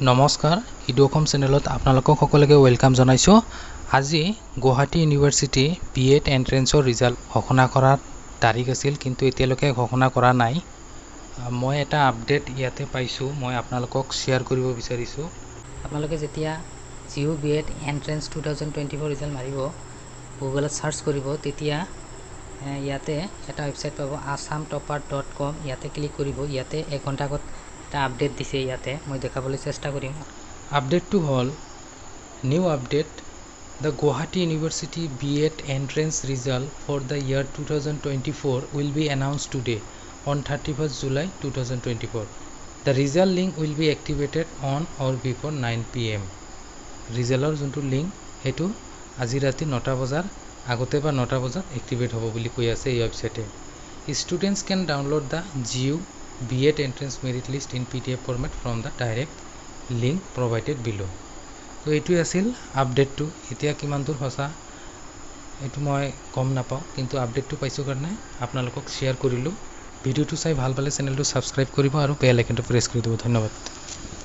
নমস্কাৰ ইডুঅসম চেনেলত আপোনালোকক সকলোকে ওয়েলকাম জনাইছো। আজি গুৱাহাটী ইউনিভাৰ্চিটি বিএড এন্ট্ৰেন্সৰ ৰিজাল্ট ঘোষণা কৰাৰ তাৰিখ আছিল, কিন্তু এতিয়ালৈকে ঘোষণা কৰা নাই। মই এটা আপডেট ইয়াতে পাইছো, মই আপোনালোকক শেয়াৰ কৰিব বিচাৰিছো। আপোনালোকে যেতিয়া জিও বিএড এন্ট্ৰেন্স 2024 ৰিজাল্ট মাৰিব, গুগলত সাৰ্চ কৰিব, তেতিয়া ইয়াতে এটা ওয়েবসাইট পাব assamtopper.com। ইয়াতে ক্লিক কৰিব। ইয়াতে 1 ঘণ্টা আগত এটা আপডেট দিছে, ইয়াতে মই দেখাবলৈ চেষ্টা কৰিম। আপডেটটো হল new update, the Guwahati University BEd entrance result for the year 2024 will be announced today on 31st July 2024. The result link will be activated on or before 9 PM. ৰিজাল্টৰ যোনটো লিংক হেতু আজি ৰাতি 9টা বজাৰ আগতে বা 9টা বজাত এক্টিভেট হ'ব বুলি কৈ আছে এই ওয়েবসাইটে। Students can download the GU BEd entrance merit list in PDF format from the direct link provided below. তো এইটোই আছিল আপডেটটো। এতিয়া কিমান দূৰ সঁচা এইটো মই গম নাপাওঁ, কিন্তু আপডেটটো পাইছোঁ কাৰণে আপোনালোকক শ্বেয়াৰ কৰিলোঁ। ভিডিঅ'টো চাই ভাল পালে চেনেলটো ছাবস্ক্ৰাইব কৰিব আৰু বেল আইকনটো প্ৰেছ কৰি দিব। ধন্যবাদ।